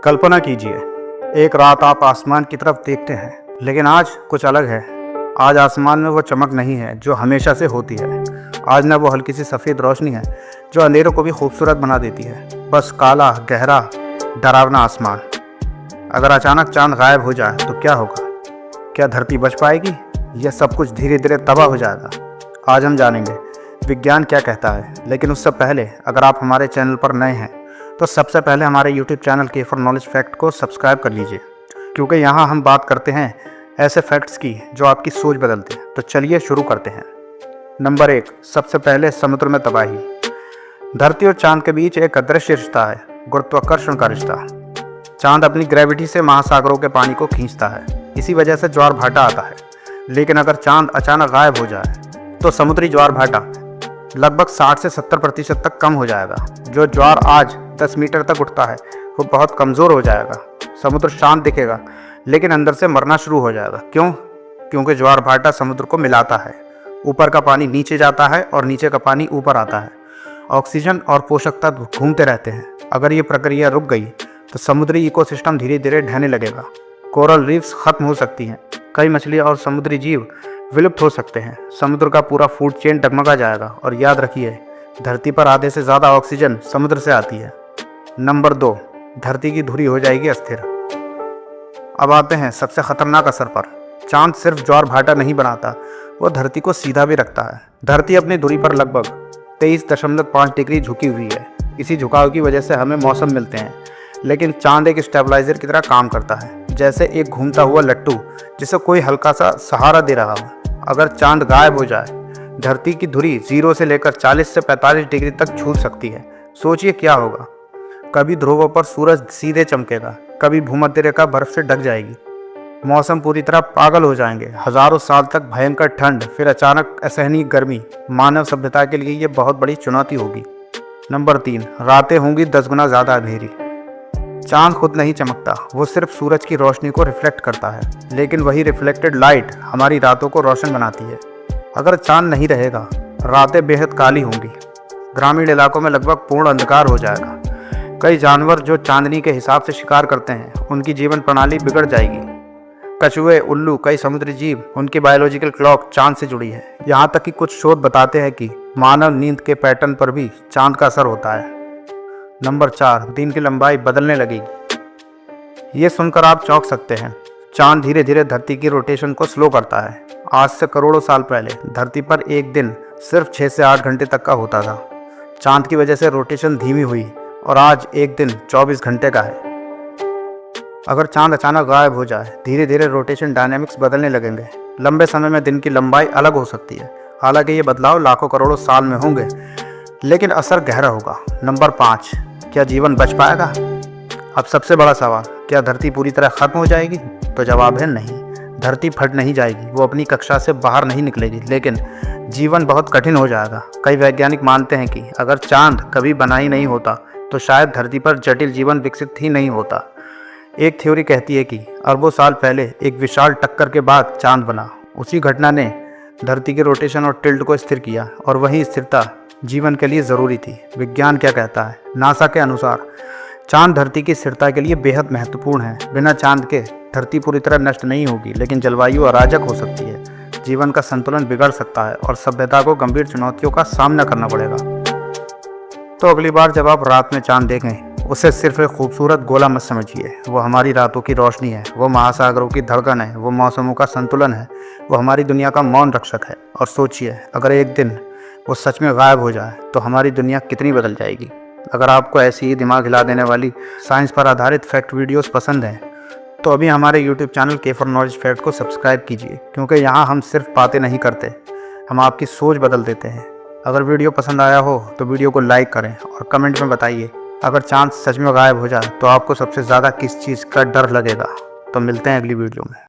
कल्पना कीजिए, एक रात आप आसमान की तरफ देखते हैं, लेकिन आज कुछ अलग है। आज आसमान में वो चमक नहीं है जो हमेशा से होती है। आज न वो हल्की सी सफ़ेद रोशनी है जो अंधेरों को भी खूबसूरत बना देती है। बस काला, गहरा, डरावना आसमान। अगर अचानक चांद गायब हो जाए तो क्या होगा? क्या धरती बच पाएगी या सब कुछ धीरे धीरे तबाह हो जाएगा? आज हम जानेंगे विज्ञान क्या कहता है। लेकिन उससे पहले अगर आप हमारे चैनल पर नए हैं तो सबसे पहले हमारे YouTube चैनल के4 नॉलेज फैक्ट को सब्सक्राइब कर लीजिए, क्योंकि यहाँ हम बात करते हैं ऐसे फैक्ट्स की जो आपकी सोच बदलते हैं। तो चलिए शुरू करते हैं। नंबर 1, सबसे पहले समुद्र में तबाही। धरती और चांद के बीच एक अदृश्य रिश्ता है, गुरुत्वाकर्षण का रिश्ता। चांद अपनी ग्रेविटी से महासागरों के पानी को खींचता है, इसी वजह से ज्वार भाटा आता है। लेकिन अगर चांद अचानक गायब हो जाए तो समुद्री ज्वार भाटा लगभग 60 से 70% तक कम हो जाएगा। जो ज्वार आज 10 मीटर तक उठता है वो बहुत कमज़ोर हो जाएगा। समुद्र शांत दिखेगा लेकिन अंदर से मरना शुरू हो जाएगा। क्यों? क्योंकि ज्वार भाटा समुद्र को मिलाता है। ऊपर का पानी नीचे जाता है और नीचे का पानी ऊपर आता है। ऑक्सीजन और पोषक तत्व घूमते रहते हैं। अगर ये प्रक्रिया रुक गई तो समुद्री इकोसिस्टम धीरे धीरे ढहने लगेगा। कोरल रीफ्स खत्म हो सकती हैं। कई मछलियाँ और समुद्री जीव विलुप्त हो सकते हैं। समुद्र का पूरा फूड चेन डगमगा जाएगा। और याद रखिए, धरती पर आधे से ज़्यादा ऑक्सीजन समुद्र से आती है। नंबर 2, धरती की धुरी हो जाएगी अस्थिर। अब आते हैं सबसे खतरनाक असर पर। चांद सिर्फ ज्वार भाटा नहीं बनाता, वो धरती को सीधा भी रखता है। धरती अपनी धुरी पर लगभग 23.5 डिग्री झुकी हुई है। इसी झुकाव की वजह से हमें मौसम मिलते हैं। लेकिन चांद एक स्टेबलाइजर की तरह काम करता है, जैसे एक घूमता हुआ लट्टू जिसे कोई हल्का सा सहारा दे रहा हो। अगर चांद गायब हो जाए, धरती की धुरी 0 से लेकर 40 से 45 डिग्री तक झुक सकती है। सोचिए क्या होगा। कभी ध्रुवों पर सूरज सीधे चमकेगा, कभी भूमध्य रेखा बर्फ से ढक जाएगी। मौसम पूरी तरह पागल हो जाएंगे। हजारों साल तक भयंकर ठंड, फिर अचानक असहनीय गर्मी। मानव सभ्यता के लिए ये बहुत बड़ी चुनौती होगी। नंबर 3, रातें होंगी 10 गुना ज़्यादा अंधेरी। चांद खुद नहीं चमकता, वो सिर्फ सूरज की रोशनी को रिफ्लेक्ट करता है। लेकिन वही रिफ्लेक्टेड लाइट हमारी रातों को रोशन बनाती है। अगर चांद नहीं रहेगा, रातें बेहद काली होंगी। ग्रामीण इलाकों में लगभग पूर्ण अंधकार हो जाएगा। कई जानवर जो चांदनी के हिसाब से शिकार करते हैं, उनकी जीवन प्रणाली बिगड़ जाएगी। कछुए, उल्लू, कई समुद्री जीव, उनकी बायोलॉजिकल क्लॉक चांद से जुड़ी है। यहाँ तक कि कुछ शोध बताते हैं कि मानव नींद के पैटर्न पर भी चांद का असर होता है। नंबर 4, दिन की लंबाई बदलने लगेगी। ये सुनकर आप चौंक सकते हैं। चांद धीरे धीरे धरती की रोटेशन को स्लो करता है। आज से करोड़ों साल पहले धरती पर एक दिन सिर्फ 6 से 8 घंटे तक का होता था। चांद की वजह से रोटेशन धीमी हुई और आज एक दिन 24 घंटे का है। अगर चांद अचानक गायब हो जाए, धीरे धीरे रोटेशन डायनामिक्स बदलने लगेंगे। लंबे समय में दिन की लंबाई अलग हो सकती है। हालांकि ये बदलाव लाखों करोड़ों साल में होंगे, लेकिन असर गहरा होगा। नंबर 5, क्या जीवन बच पाएगा? अब सबसे बड़ा सवाल, क्या धरती पूरी तरह खत्म हो जाएगी? तो जवाब है नहीं। धरती फट नहीं जाएगी, वो अपनी कक्षा से बाहर नहीं निकलेगी, लेकिन जीवन बहुत कठिन हो जाएगा। कई वैज्ञानिक मानते हैं कि अगर चांद कभी बना ही नहीं होता तो शायद धरती पर जटिल जीवन विकसित ही नहीं होता। एक थ्योरी कहती है कि अरबों साल पहले एक विशाल टक्कर के बाद चांद बना। उसी घटना ने धरती के रोटेशन और टिल्ट को स्थिर किया, और वही स्थिरता जीवन के लिए ज़रूरी थी। विज्ञान क्या कहता है? नासा के अनुसार चांद धरती की स्थिरता के लिए बेहद महत्वपूर्ण है। बिना चांद के धरती पूरी तरह नष्ट नहीं होगी, लेकिन जलवायु अराजक हो सकती है। जीवन का संतुलन बिगड़ सकता है और सभ्यता को गंभीर चुनौतियों का सामना करना पड़ेगा। तो अगली बार जब आप रात में चांद देखें, उसे सिर्फ एक खूबसूरत गोला मत समझिए। वो हमारी रातों की रोशनी है, वो महासागरों की धड़कन है, वो मौसमों का संतुलन है, वो हमारी दुनिया का मौन रक्षक है। और सोचिए, अगर एक दिन वो सच में गायब हो जाए तो हमारी दुनिया कितनी बदल जाएगी। अगर आपको ऐसी ही दिमाग हिला देने वाली साइंस पर आधारित फैक्ट वीडियोस पसंद हैं तो अभी हमारे YouTube चैनल के4 नॉलेज फैक्ट को सब्सक्राइब कीजिए, क्योंकि यहाँ हम सिर्फ बातें नहीं करते, हम आपकी सोच बदल देते हैं। अगर वीडियो पसंद आया हो तो वीडियो को लाइक करें और कमेंट में बताइए, अगर चांद सच में गायब हो जाए तो आपको सबसे ज़्यादा किस चीज़ का डर लगेगा। तो मिलते हैं अगली वीडियो में।